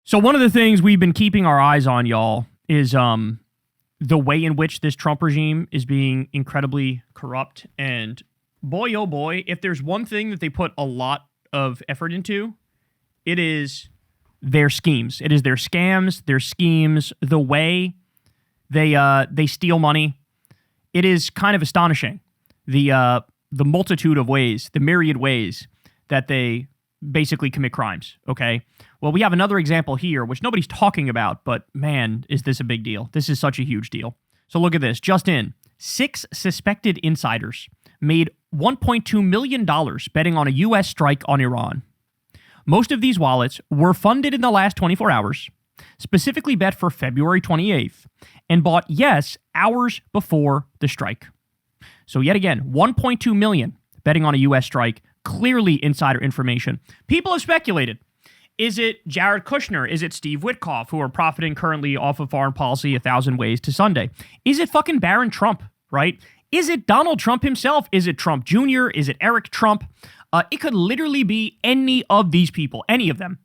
So one of the things we've been keeping our eyes on, y'all, is the way in which this Trump regime is being incredibly corrupt. And boy, oh boy, if there's one thing that they put a lot of effort into, it is their schemes. It is their scams, their schemes, the way they steal money. It is kind of astonishing, the multitude of ways, the myriad ways that they basically commit crimes, okay? Well, we have another example here, which nobody's talking about, but man, is this a big deal. This is such a huge deal. So look at this. Just in, 6 suspected insiders made $1.2 million betting on a U.S. strike on Iran. Most of these wallets were funded in the last 24 hours, specifically bet for February 28th, and bought, yes, hours before the strike. So yet again, $1.2 million betting on a U.S. strike, clearly insider information. People have speculated. Is it Jared Kushner? Is it Steve Witkoff, who are profiting currently off of foreign policy 1,000 ways to Sunday? Is it fucking Barron Trump, right? Is it Donald Trump himself? Is it Trump Jr.? Is it Eric Trump? It could literally be any of these people, any of them.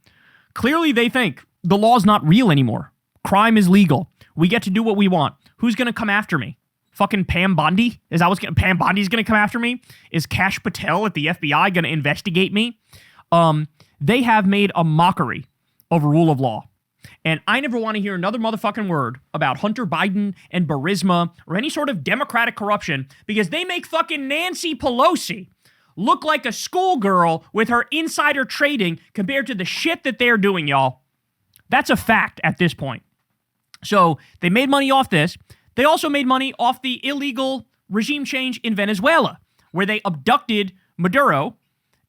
Clearly, they think the law's not real anymore. Crime is legal. We get to do what we want. Who's going to come after me? Fucking Pam Bondi? Is that what's Pam Bondi's going to come after me? Is Kash Patel at the FBI going to investigate me? They have made a mockery of rule of law. And I never want to hear another motherfucking word about Hunter Biden and Burisma or any sort of Democratic corruption because they make fucking Nancy Pelosi look like a schoolgirl with her insider trading compared to the shit that they're doing, y'all. That's a fact at this point. So they made money off this. They also made money off the illegal regime change in Venezuela, where they abducted Maduro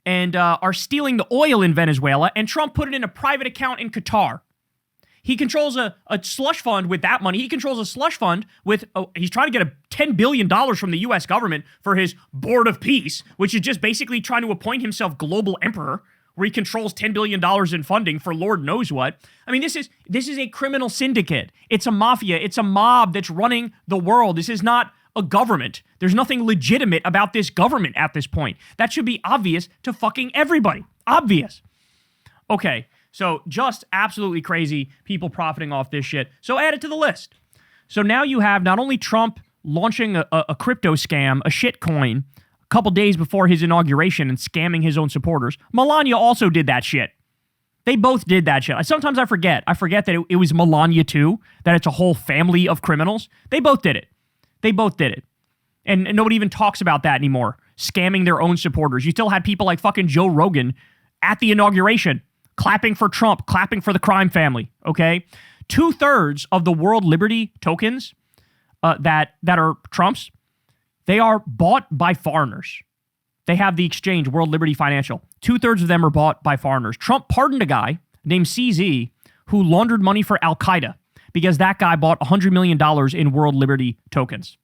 and are stealing the oil in Venezuela, and Trump put it in a private account in Qatar. He controls a slush fund with that money. He controls a slush fund with, he's trying to get $10 billion from the U.S. government for his Board of Peace, which is just basically trying to appoint himself global emperor, where he controls $10 billion in funding for Lord knows what. I mean, this is a criminal syndicate. It's a mafia. It's a mob that's running the world. This is not a government. There's nothing legitimate about this government at this point. That should be obvious to fucking everybody. Obvious. Okay, so just absolutely crazy people profiting off this shit. So add it to the list. So now you have not only Trump launching a crypto scam, a shit coin, a couple days before his inauguration and scamming his own supporters. Melania also did that shit. They both did that shit. Sometimes I forget. I forget that it was Melania too, that it's a whole family of criminals. They both did it. They both did it. And nobody even talks about that anymore. Scamming their own supporters. You still had people like fucking Joe Rogan at the inauguration, clapping for Trump, clapping for the crime family, okay? 2/3 of the world liberty tokens that are Trump's, they are bought by foreigners. They have the exchange, World Liberty Financial. 2/3 of them are bought by foreigners. Trump pardoned a guy named CZ who laundered money for Al-Qaeda because that guy bought $100 million in World Liberty tokens.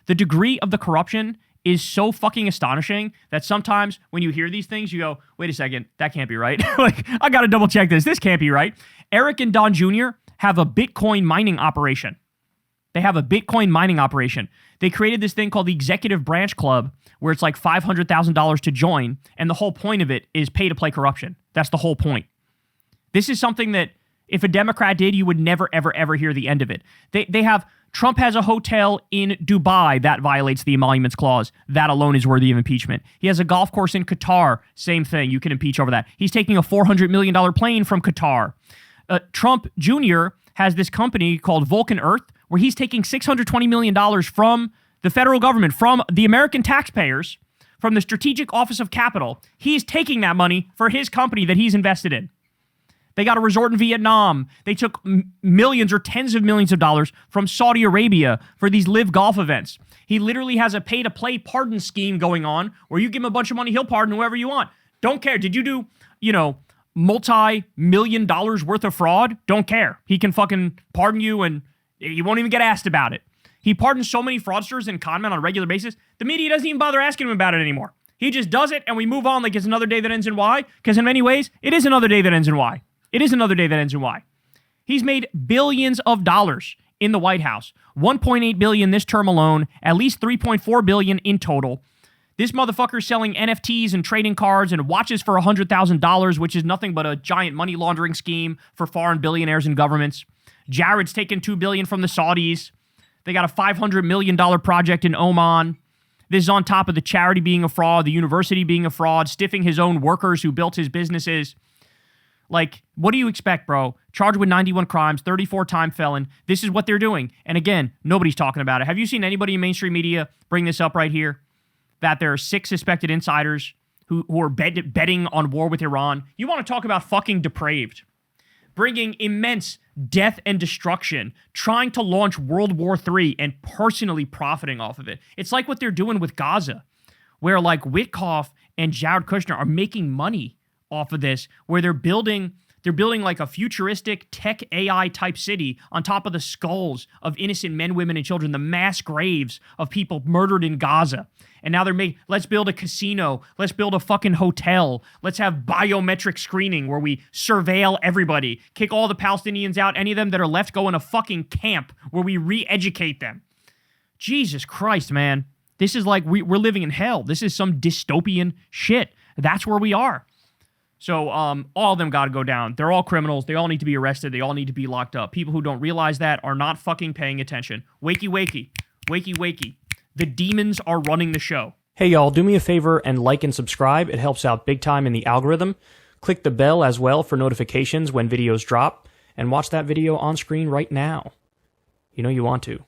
The degree of the corruption is so fucking astonishing that sometimes when you hear these things, you go, wait a second, that can't be right. Like, I got to double check this. This can't be right. Eric and Don Jr. have a Bitcoin mining operation. They have a Bitcoin mining operation. They created this thing called the Executive Branch Club, where it's like $500,000 to join, and the whole point of it is pay-to-play corruption. That's the whole point. This is something that if a Democrat did, you would never, ever, ever hear the end of it. Trump has a hotel in Dubai that violates the emoluments clause. That alone is worthy of impeachment. He has a golf course in Qatar. Same thing. You can impeach over that. He's taking a $400 million plane from Qatar. Trump Jr. has this company called Vulcan Earth, where he's taking $620 million from the federal government, from the American taxpayers, from the Strategic Office of Capital. He's taking that money for his company that he's invested in. They got a resort in Vietnam. They took millions or tens of millions of dollars from Saudi Arabia for these live golf events. He literally has a pay-to-play pardon scheme going on where you give him a bunch of money, he'll pardon whoever you want. Don't care. Did you do, multi-million dollars worth of fraud? Don't care. He can fucking pardon you and you won't even get asked about it. He pardons so many fraudsters and con men on a regular basis, the media doesn't even bother asking him about it anymore. He just does it and we move on like it's another day that ends in Y, because in many ways, it is another day that ends in Y. It is another day that ends in Y. He's made billions of dollars in the White House. $1.8 billion this term alone, at least $3.4 billion in total. This motherfucker's selling NFTs and trading cards and watches for $100,000, which is nothing but a giant money laundering scheme for foreign billionaires and governments. Jared's taking $2 billion from the Saudis. They got a $500 million project in Oman. This is on top of the charity being a fraud, the university being a fraud, stiffing his own workers who built his businesses. Like, what do you expect, bro? Charged with 91 crimes, 34-time felon. This is what they're doing. And again, nobody's talking about it. Have you seen anybody in mainstream media bring this up right here? That there are 6 suspected insiders who are betting on war with Iran. You want to talk about fucking depraved. Bringing immense death and destruction, trying to launch World War III and personally profiting off of it. It's like what they're doing with Gaza, where like Witkoff and Jared Kushner are making money off of this, where they're building like a futuristic tech AI type city on top of the skulls of innocent men, women, and children, the mass graves of people murdered in Gaza. And now let's build a casino, let's build a fucking hotel, let's have biometric screening where we surveil everybody, kick all the Palestinians out, any of them that are left go in a fucking camp where we re-educate them. Jesus Christ, man. This is like, we're living in hell. This is some dystopian shit. That's where we are. So all of them got to go down. They're all criminals. They all need to be arrested. They all need to be locked up. People who don't realize that are not fucking paying attention. Wakey, wakey. Wakey, wakey. The demons are running the show. Hey y'all, do me a favor and like and subscribe. It helps out big time in the algorithm. Click the bell as well for notifications when videos drop. And watch that video on screen right now. You know you want to.